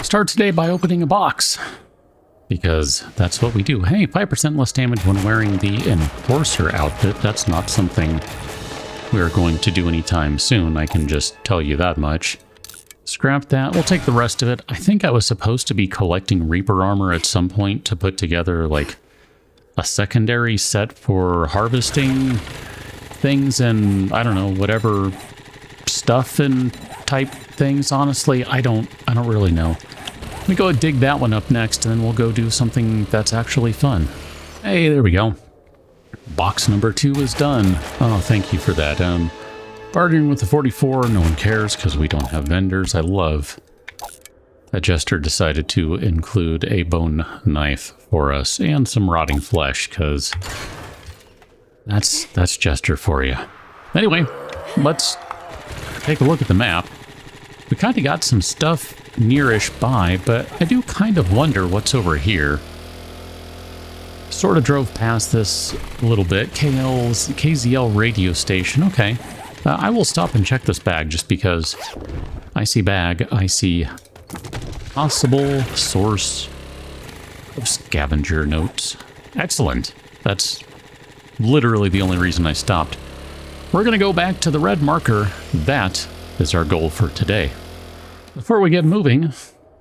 Start today by opening a box, because that's what we do. Hey, 5% less damage when wearing the Enforcer outfit. That's not something we're going to do anytime soon, I can just tell you that much. Scrap that. We'll take the rest of it. I think I was supposed to be collecting Reaper armor at some point to put together, like, a secondary set for harvesting things and, I don't know, whatever stuff and type things. Honestly, I don't really know. Let me go and dig that one up next, and then we'll go do something that's actually fun. Hey, there we go. Box number 2 is done. Oh, thank you for that. Bartering with the 44, no one cares because we don't have vendors. I love that Jester decided to include a bone knife for us and some rotting flesh, because that's Jester for you. Anyway, let's take a look at the map. We kind of got some stuff nearish by, but I do kind of wonder what's over here. Sort of drove past this a little bit. KZL radio station. Okay. I will stop and check this bag just because I see bag. I see possible source of scavenger notes. Excellent. That's literally the only reason I stopped. We're going to go back to the red marker. That is our goal for today. Before we get moving, in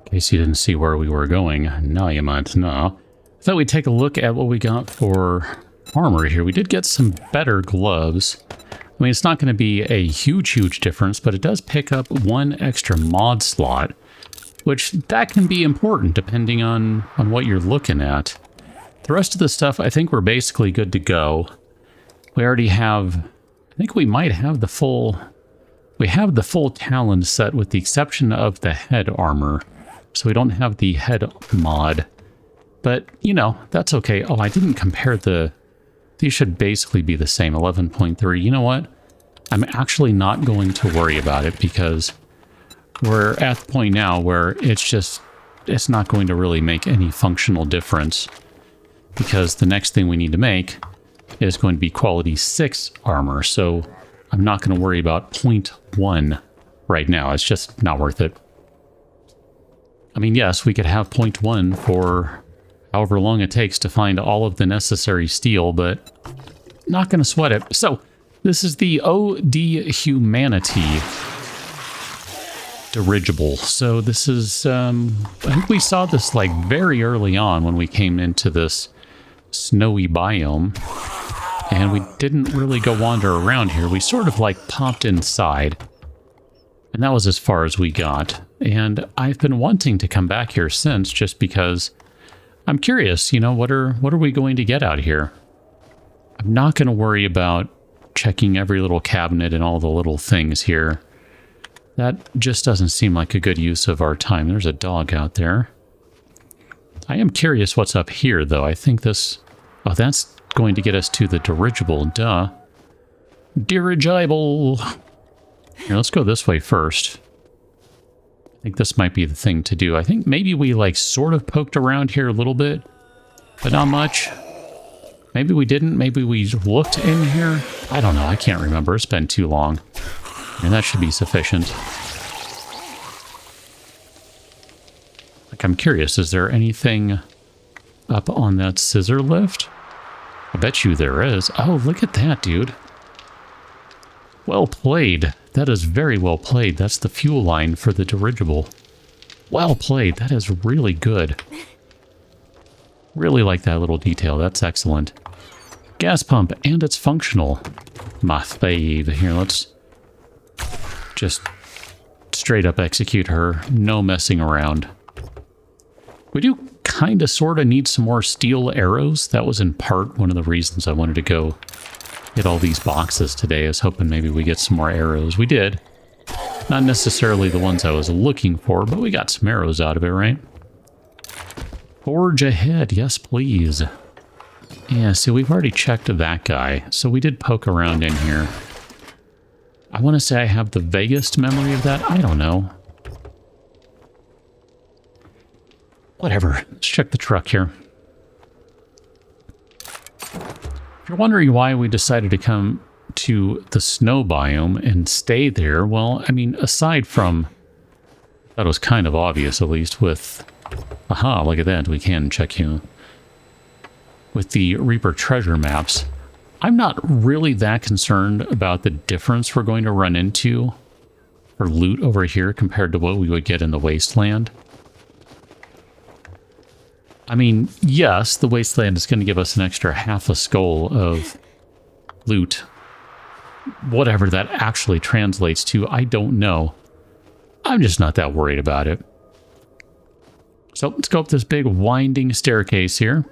case you didn't see where we were going, now you might know. I thought we'd take a look at what we got for armor here. We did get some better gloves. I mean, it's not going to be a huge difference, but it does pick up 1 extra mod slot, which that can be important depending on what you're looking at. The rest of the stuff, I think we're basically good to go. We already have, I think we might have the full, we have the full Talon set with the exception of the head armor. So we don't have the head mod, but you know, that's okay. Oh, I didn't compare these should basically be the same, 11.3. You know what? I'm actually not going to worry about it because we're at the point now where it's not going to really make any functional difference, because the next thing we need to make is going to be quality 6 armor. So I'm not going to worry about 0.1 right now. It's just not worth it. I mean, yes, we could have 0.1 for however long it takes to find all of the necessary steel, but not going to sweat it. So this is the OD Humanity Dirigible. So this is, I think we saw this like very early on when we came into this snowy biome, and we didn't really go wander around here. We sort of like popped inside, and that was as far as we got. And I've been wanting to come back here since, just because I'm curious, you know, what are we going to get out here? I'm not going to worry about checking every little cabinet and all the little things here. That just doesn't seem like a good use of our time. There's a dog out there. I am curious what's up here, though. I think this... Oh, that's going to get us to the dirigible. Duh. Dirigible! Here, let's go this way first. I think this might be the thing to do. I think maybe we, like, sort of poked around here a little bit, but not much. Maybe we didn't. Maybe we looked in here. I don't know. I can't remember. It's been too long. And that should be sufficient. Like, I'm curious, is there anything up on that scissor lift? I bet you there is. Oh, look at that, dude. Well played. That is very well played. That's the fuel line for the dirigible. Well played. That is really good. Really like that little detail. That's excellent. Gas pump, and it's functional. My fave. Here, let's just straight up execute her. No messing around. We do kind of sort of need some more steel arrows. That was in part one of the reasons I wanted to go get all these boxes today. I was hoping maybe we get some more arrows. We did. Not necessarily the ones I was looking for, but we got some arrows out of it, right? Forge ahead. Yes, please. Yeah, see, we've already checked that guy, so we did poke around in here. I want to say I have the vaguest memory of that. I don't know. Whatever. Let's check the truck here. If you're wondering why we decided to come to the snow biome and stay there, well, I mean, aside from That was kind of obvious, at least with... Aha, look at that. We can check you. With the Reaper treasure maps, I'm not really that concerned about the difference we're going to run into for loot over here compared to what we would get in the Wasteland. I mean, yes, the Wasteland is going to give us an extra half a skull of loot. Whatever that actually translates to, I don't know. I'm just not that worried about it. So let's go up this big winding staircase here.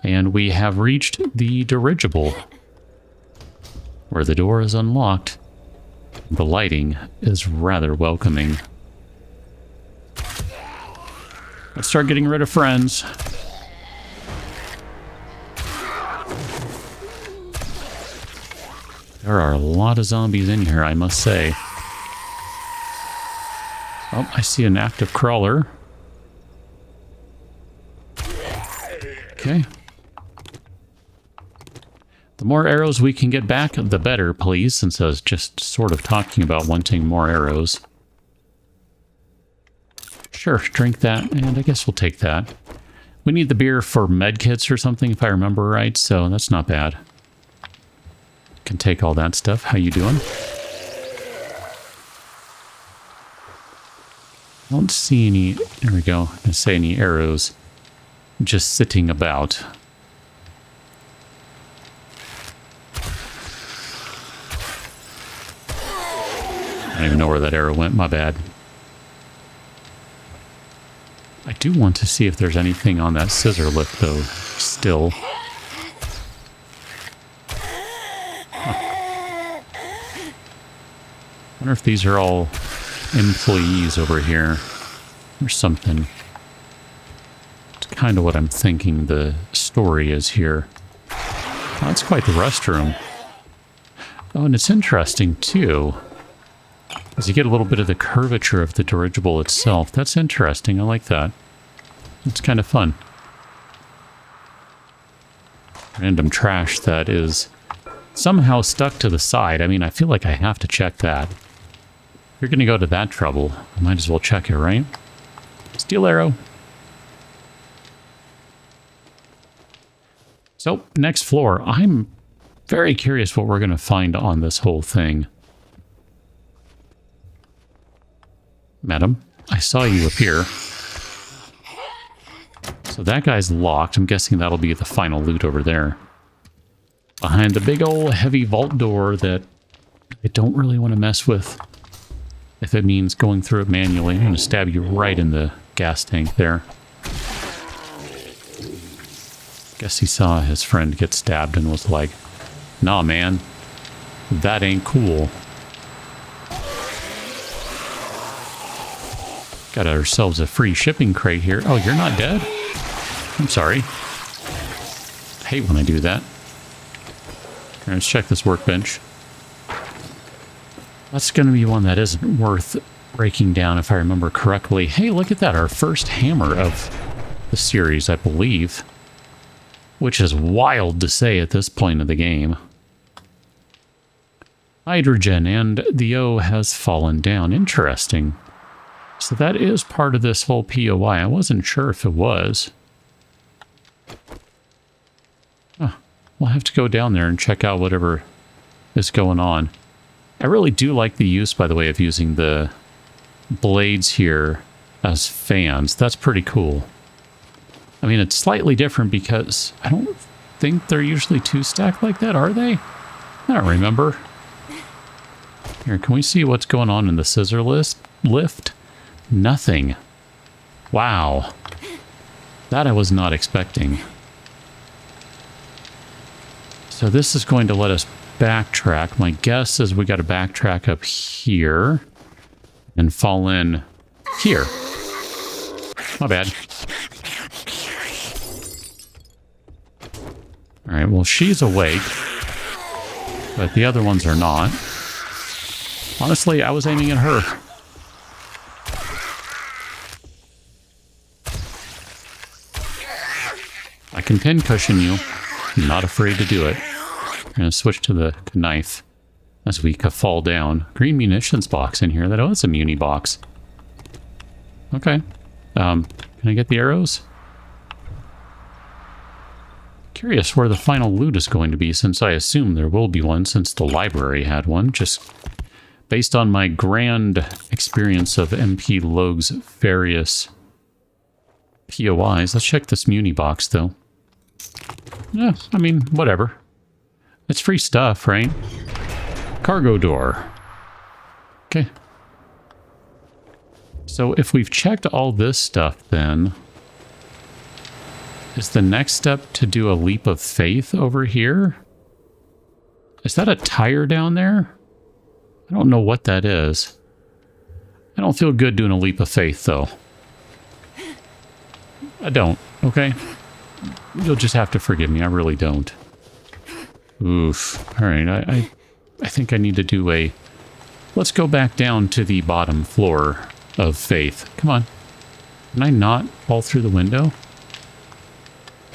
And we have reached the dirigible, where the door is unlocked. The lighting is rather welcoming. Let's start getting rid of friends. There are a lot of zombies in here, I must say. Oh, I see an active crawler. Okay. The more arrows we can get back, the better, please, since I was just sort of talking about wanting more arrows. Sure, drink that, and I guess we'll take that. We need the beer for medkits or something, if I remember right, so that's not bad. Can take all that stuff. How you doing? I don't see any... There we go. I say any arrows just sitting about. I don't even know where that arrow went. My bad. I do want to see if there's anything on that scissor lift, though, still. Huh. Wonder if these are all employees over here or something. It's kind of what I'm thinking the story is here. Oh, that's quite the restroom. Oh, and it's interesting, too. As you get a little bit of the curvature of the dirigible itself. That's interesting. I like that. It's kind of fun. Random trash that is somehow stuck to the side. I mean, I feel like I have to check that. If you're going to go to that trouble, I might as well check it, right? Steel arrow. So, next floor. I'm very curious what we're going to find on this whole thing. Madam, I saw you appear. So that guy's locked. I'm guessing that'll be the final loot over there. Behind the big old heavy vault door that I don't really want to mess with. If it means going through it manually, I'm going to stab you right in the gas tank there. Guess he saw his friend get stabbed and was like, nah, man, that ain't cool. Got ourselves a free shipping crate here. Oh, you're not dead? I'm sorry. I hate when I do that. Here, let's check this workbench. That's going to be one that isn't worth breaking down if I remember correctly. Hey, look at that. Our first hammer of the series, I believe. Which is wild to say at this point of the game. Hydrogen, and the O has fallen down. Interesting. So that is part of this whole POI. I wasn't sure if it was. Oh, we'll have to go down there and check out whatever is going on. I really do like the use, by the way, of using the blades here as fans. That's pretty cool. I mean, it's slightly different because I don't think they're usually two stacked like that, are they? I don't remember. Here, can we see what's going on in the scissor lift? Nothing. Wow. That I was not expecting. So this is going to let us backtrack. My guess is we got to backtrack up here and fall in here. My bad. Alright, well, she's awake, but the other ones are not. Honestly, I was aiming at her. I can pincushion you. I'm not afraid to do it. I'm going to switch to the knife as we fall down. Green munitions box in here. Oh, that's a muni box. Okay. Can I get the arrows? Curious where the final loot is going to be, since I assume there will be one, since the library had one. Just based on my grand experience of MPLogue's various POIs. Let's check this Muni box, though. Yeah, I mean, whatever. It's free stuff, right? Cargo door. Okay. So if we've checked all this stuff, then is the next step to do a leap of faith over here? Is that a tire down there? I don't know what that is. I don't feel good doing a leap of faith, though. I don't, okay? You'll just have to forgive me. I really don't. Oof. All right, I think I need to do a... Let's go back down to the bottom floor of faith. Come on. Can I not fall through the window?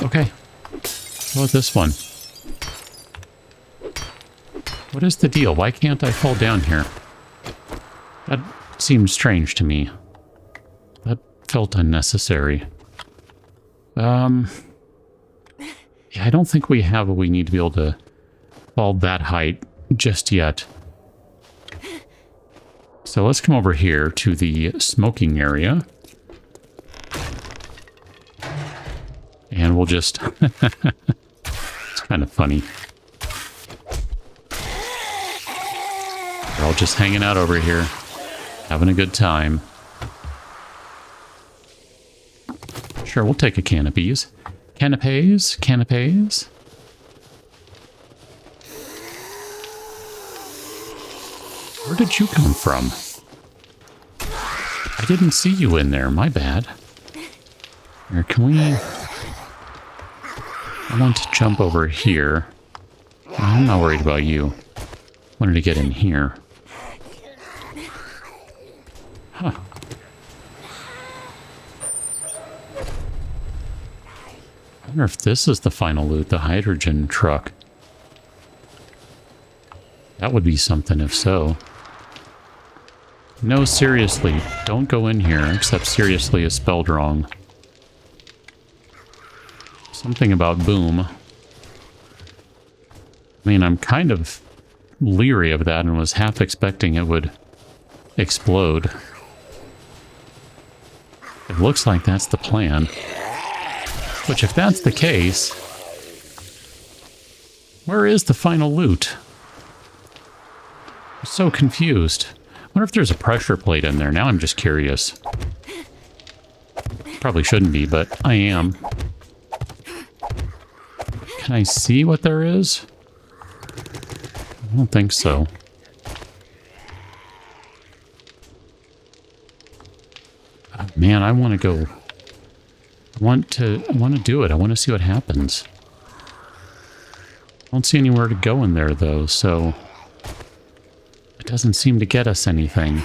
Okay. How about this one? What is the deal? Why can't I fall down here? That seems strange to me. That felt unnecessary. Yeah, I don't think we have what we need to be able to fall that height just yet. So let's come over here to the smoking area. And we'll just... It's kind of funny. We're all just hanging out over here, having a good time. Sure, we'll take a canopies. Canapes? Canapes? Where did you come from? I didn't see you in there, my bad. Here, can we... I want to jump over here. I'm not worried about you. I wanted to get in here. Huh. I wonder if this is the final loot, the hydrogen truck. That would be something if so. No, seriously, don't go in here, except seriously is spelled wrong. Something about boom. I mean, I'm kind of leery of that and was half expecting it would explode. It looks like that's the plan. Which, if that's the case, where is the final loot? I'm so confused. I wonder if there's a pressure plate in there. Now I'm just curious. Probably shouldn't be, but I am. Can I see what there is? I don't think so. Oh, man, I want to go... I want to do it. I want to see what happens. I don't see anywhere to go in there, though, so... It doesn't seem to get us anything.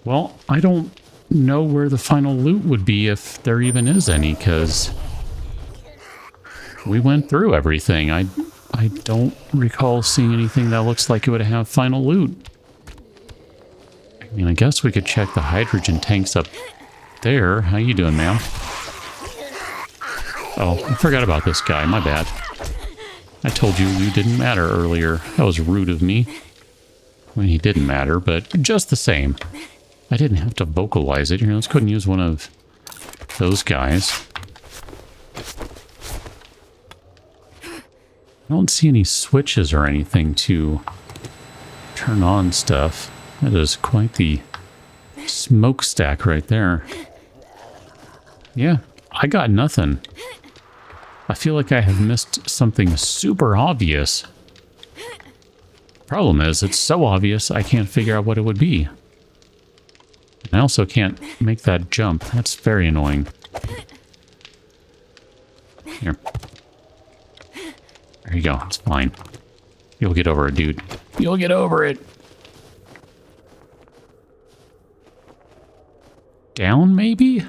Well, I don't know where the final loot would be if there even is any, because... We went through everything. I don't recall seeing anything that looks like it would have final loot. I mean, I guess we could check the hydrogen tanks up there. How you doing, ma'am? Oh, I forgot about this guy. My bad. I told you you didn't matter earlier. That was rude of me. I mean, he didn't matter, but just the same. I didn't have to vocalize it. Here, let's go ahead and use one of those guys. I don't see any switches or anything to turn on stuff. That is quite the smokestack right there. Yeah, I got nothing. I feel like I have missed something super obvious. Problem is, it's so obvious I can't figure out what it would be. And I also can't make that jump. That's very annoying. Here. There you go. It's fine. You'll get over it, dude. You'll get over it. Down, maybe?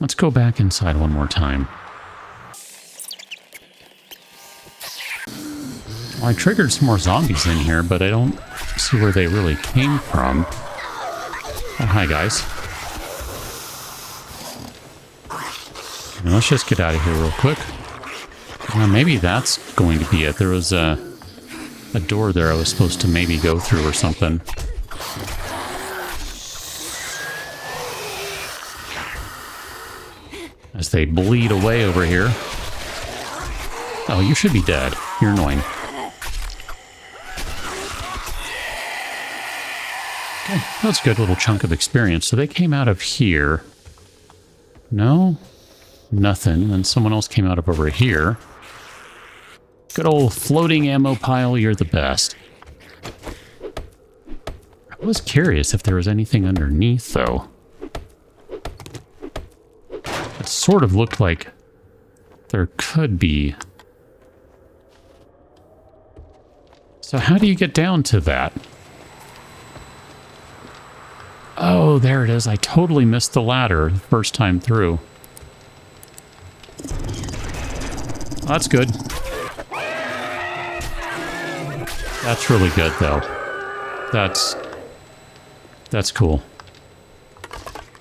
Let's go back inside one more time. Well, I triggered some more zombies in here, but I don't see where they really came from. Oh, hi, guys. Now, let's just get out of here real quick. Maybe that's going to be it. There was a door there I was supposed to maybe go through or something. As they bleed away over here. Oh, you should be dead. You're annoying. Okay, that's a good little chunk of experience. So they came out of here. No? Nothing. And then someone else came out of over here. Good old floating ammo pile, you're the best. I was curious if there was anything underneath, though. It sort of looked like there could be. So how do you get down to that? Oh, there it is. I totally missed the ladder the first time through. That's good. That's really good, though. That's cool.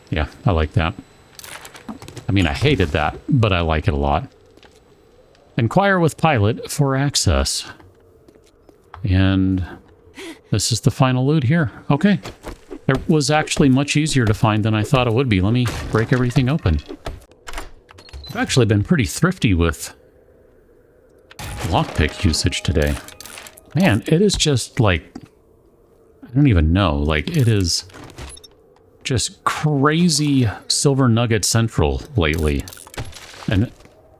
Yeah, I like that. I mean, I hated that, but I like it a lot. Inquire with pilot for access. And this is the final loot here. Okay. It was actually much easier to find than I thought it would be. Let me break everything open. I've actually been pretty thrifty with lockpick usage today. Man, it is just like, I don't even know, like it is just crazy silver nugget central lately. And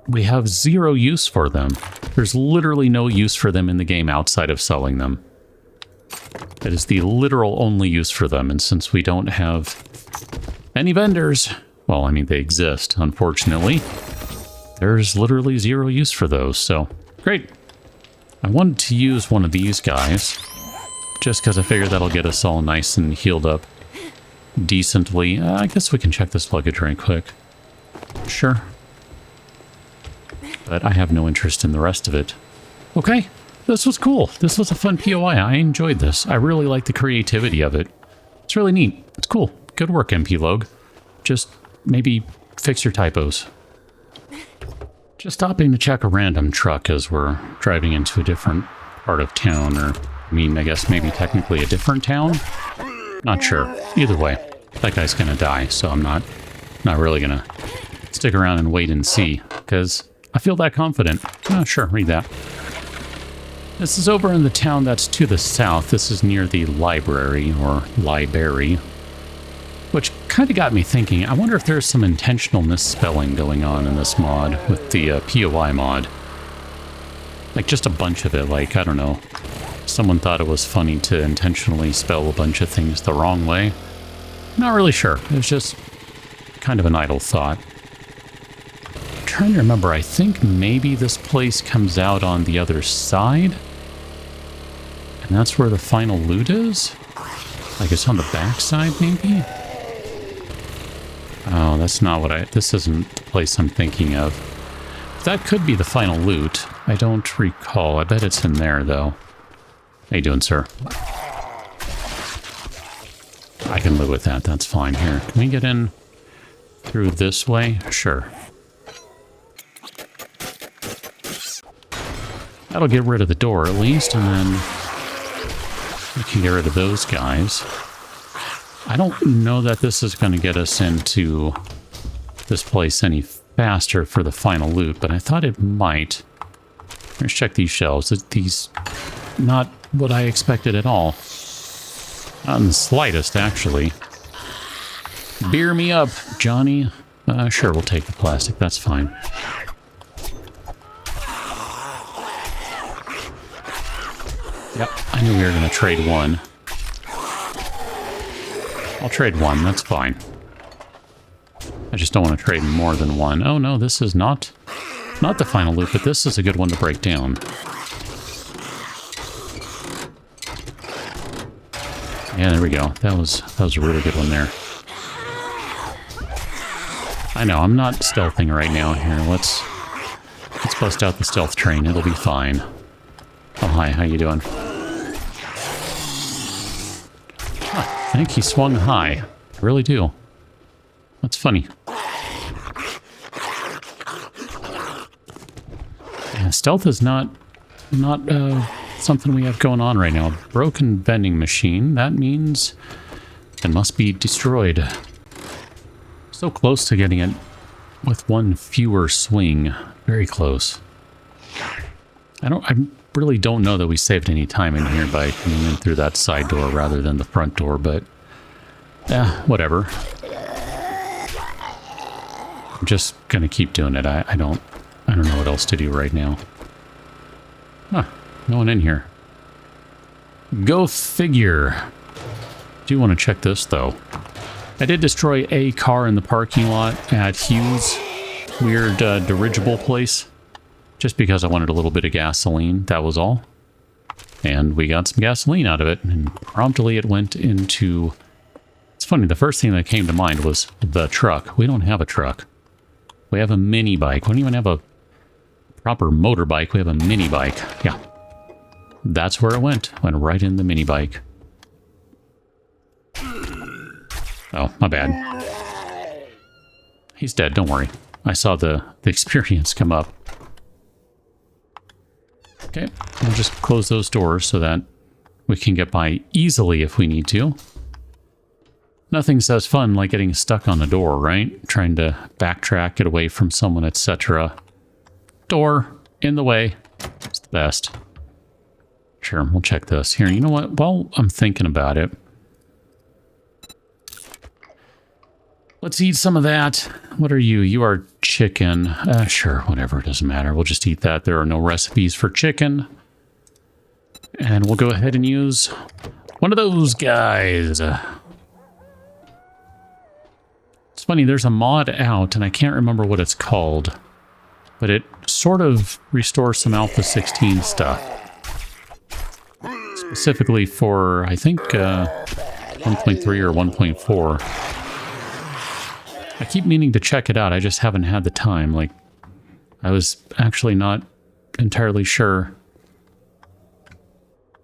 we have zero use for them. There's literally no use for them in the game outside of selling them. It is the literal only use for them, and since we don't have any vendors, well, I mean, they exist, unfortunately, there's literally zero use for those, so great. I wanted to use one of these guys, just because I figured that'll get us all nice and healed up decently. I guess we can check this luggage right quick. Sure. But I have no interest in the rest of it. Okay, this was cool. This was a fun POI. I enjoyed this. I really like the creativity of it. It's really neat. It's cool. Good work, MPLogue. Just maybe fix your typos. Just stopping to check a random truck as we're driving into a different part of town, or, I mean, I guess maybe technically a different town? Not sure. Either way, that guy's gonna die, so I'm not really gonna stick around and wait and see, because I feel that confident. Oh, sure, read that. This is over in the town that's to the south. This is near the library, or library, which kind of got me thinking, I wonder if there's some intentional misspelling going on in this mod with the POI mod. Like just a bunch of it, like, I don't know. Someone thought it was funny to intentionally spell a bunch of things the wrong way. Not really sure. It was just kind of an idle thought. I'm trying to remember, I think maybe this place comes out on the other side. And that's where the final loot is? Like it's on the back side, maybe? Oh, that's not what this isn't the place I'm thinking of. That could be the final loot. I don't recall. I bet it's in there, though. How you doing, sir? I can live with that. That's fine. Here, can we get in through this way? Sure. That'll get rid of the door, at least, and then we can get rid of those guys. I don't know that this is going to get us into this place any faster for the final loot, but I thought it might. Let's check these shelves. These, not what I expected at all. Not in the slightest, actually. Beer me up, Johnny. Sure, we'll take the plastic. That's fine. Yep, I knew we were going to trade one. I'll trade one, that's fine. I just don't want to trade more than one. Oh no, this is not the final loop, but this is a good one to break down. Yeah, there we go. That was a really good one there. I know, I'm not stealthing right now here. Let's bust out the stealth train. It'll be fine. Oh, hi, how you doing? I think he swung high. I really do. That's funny. Yeah, stealth is not something we have going on right now. Broken vending machine. That means it must be destroyed. So close to getting it with one fewer swing. Very close. I really don't know that we saved any time in here by coming in through that side door rather than the front door, but whatever. I'm just gonna keep doing it. I don't know what else to do right now. Huh, no one in here. Go figure. Do want to check this though. I did destroy a car in the parking lot at Hughes' weird dirigible place. Just because I wanted a little bit of gasoline, that was all. And we got some gasoline out of it, and promptly it went into... It's funny, the first thing that came to mind was the truck. We don't have a truck. We have a mini bike. We don't even have a proper motorbike. We have a mini bike. Yeah. That's where it went. Went right in the mini bike. Oh, my bad. He's dead, don't worry. I saw the experience come up. Okay, we'll just close those doors so that we can get by easily if we need to. Nothing says fun like getting stuck on the door, right? Trying to backtrack, get away from someone, etc. Door in the way. It's the best. Sure, we'll check this. Here, you know what? While I'm thinking about it, let's eat some of that. What are you? You are chicken. Sure, whatever. It doesn't matter. We'll just eat that. There are no recipes for chicken. And we'll go ahead and use one of those guys. It's funny, there's a mod out, and I can't remember what it's called. But it sort of restores some Alpha 16 stuff. Specifically for, I think, 1.3 or 1.4. I keep meaning to check it out, I just haven't had the time. Like, I was actually not entirely sure.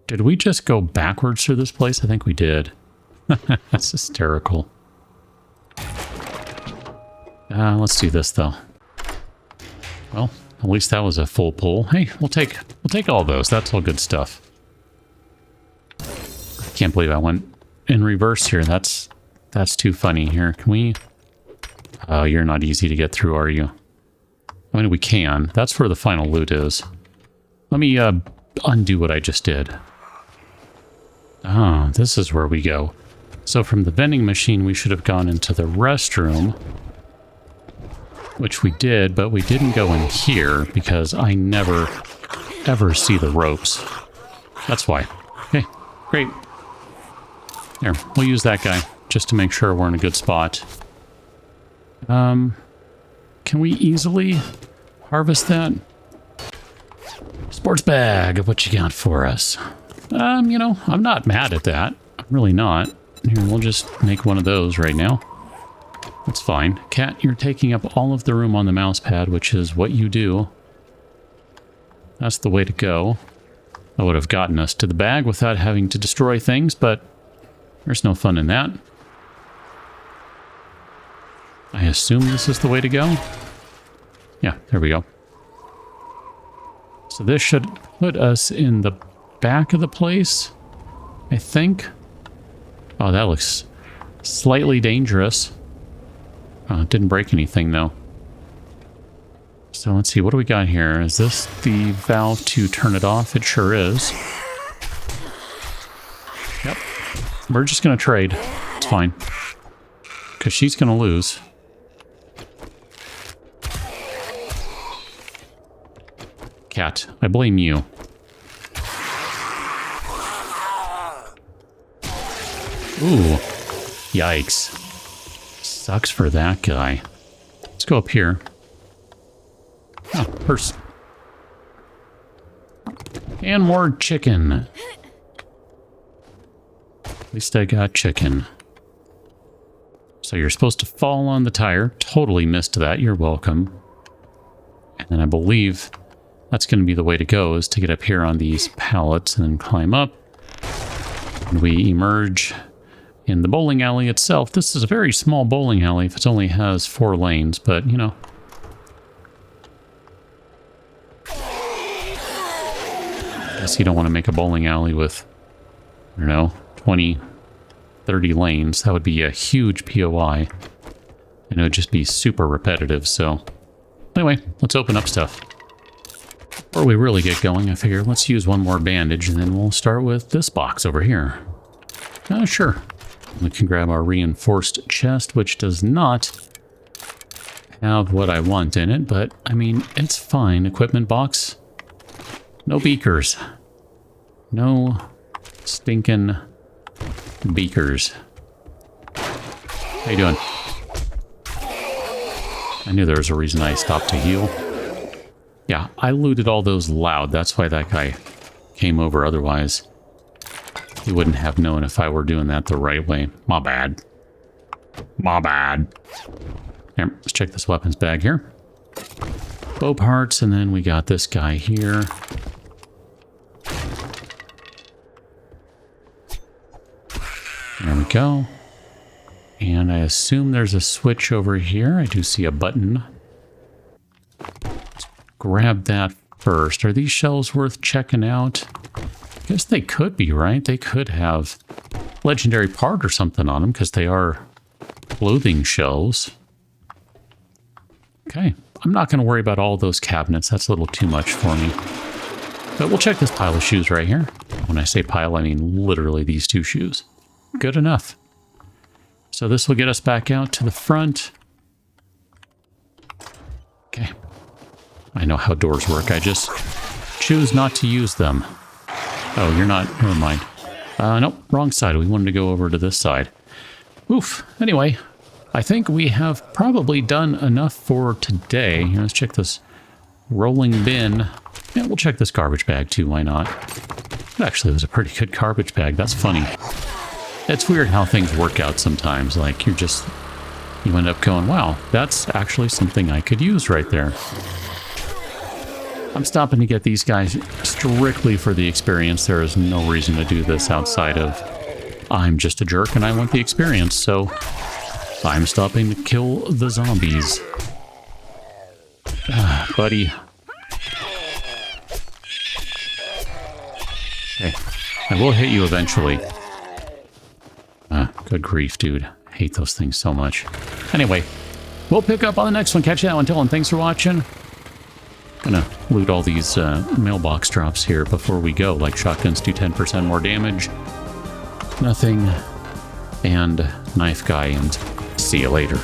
Did we just go backwards through this place? I think we did. That's hysterical. Let's do this, though. Well, at least that was a full pull. Hey, we'll take all those. That's all good stuff. I can't believe I went in reverse here. That's too funny. Here, can we... Oh, you're not easy to get through, are you? I mean, we can. That's where the final loot is. Let me undo what I just did. Ah, this is where we go. So from the vending machine, we should have gone into the restroom. Which we did, but we didn't go in here because I never, ever see the ropes. That's why. Okay, great. There, we'll use that guy just to make sure we're in a good spot. Can we easily harvest that? Sports bag, what you got for us? You know, I'm not mad at that. I'm really not. Here, we'll just make one of those right now. That's fine. Cat, you're taking up all of the room on the mouse pad, which is what you do. That's the way to go. That would have gotten us to the bag without having to destroy things, but there's no fun in that. I assume this is the way to go. Yeah, there we go. So this should put us in the back of the place, I think. Oh, that looks slightly dangerous. Didn't break anything, though. So let's see, what do we got here? Is this the valve to turn it off? It sure is. Yep. We're just going to trade. It's fine. Because she's going to lose. Cat, I blame you. Ooh. Yikes. Sucks for that guy. Let's go up here. Oh, purse. And more chicken. At least I got chicken. So you're supposed to fall on the tire. Totally missed that. You're welcome. And then I believe that's going to be the way to go, is to get up here on these pallets and then climb up. And we emerge in the bowling alley itself. This is a very small bowling alley if it only has 4 lanes, but, you know. I guess you don't want to make a bowling alley with, I don't know, 20, 30 lanes. That would be a huge POI. And it would just be super repetitive, so... Anyway, let's open up stuff. Before we really get going, I figure let's use one more bandage, and then we'll start with this box over here. Sure. We can grab our reinforced chest, which does not have what I want in it, but, I mean, it's fine. Equipment box. No beakers. No stinking beakers. How you doing? I knew there was a reason I stopped to heal. Yeah, I looted all those loud. That's why that guy came over. Otherwise, he wouldn't have known if I were doing that the right way. My bad. My bad. Here, let's check this weapons bag here. Bow parts, and then we got this guy here. There we go. And I assume there's a switch over here. I do see a button. Let's grab that first. Are these shells worth checking out? I guess they could be, right? They could have legendary part or something on them because they are clothing shells. Okay. I'm not going to worry about all those cabinets. That's a little too much for me. But we'll check this pile of shoes right here. When I say pile, I mean literally these 2 shoes. Good enough. So this will get us back out to the front. Okay. I know how doors work. I just choose not to use them. Oh, you're not. Never mind. Nope, wrong side. We wanted to go over to this side. Oof. Anyway, I think we have probably done enough for today. Here, let's check this rolling bin. Yeah, we'll check this garbage bag too. Why not? It actually was a pretty good garbage bag. That's funny. It's weird how things work out sometimes. Like, you end up going, wow, that's actually something I could use right there. I'm stopping to get these guys strictly for the experience. There is no reason to do this outside of, I'm just a jerk and I want the experience, so I'm stopping to kill the zombies. Buddy. Okay, I will hit you eventually. Good grief, dude. I hate those things so much. Anyway, we'll pick up on the next one. Catch you that one, Talon. Thanks for watching. Gonna loot all these mailbox drops here before we go. Like shotguns do 10% more damage. Nothing. And knife guy, and see you later.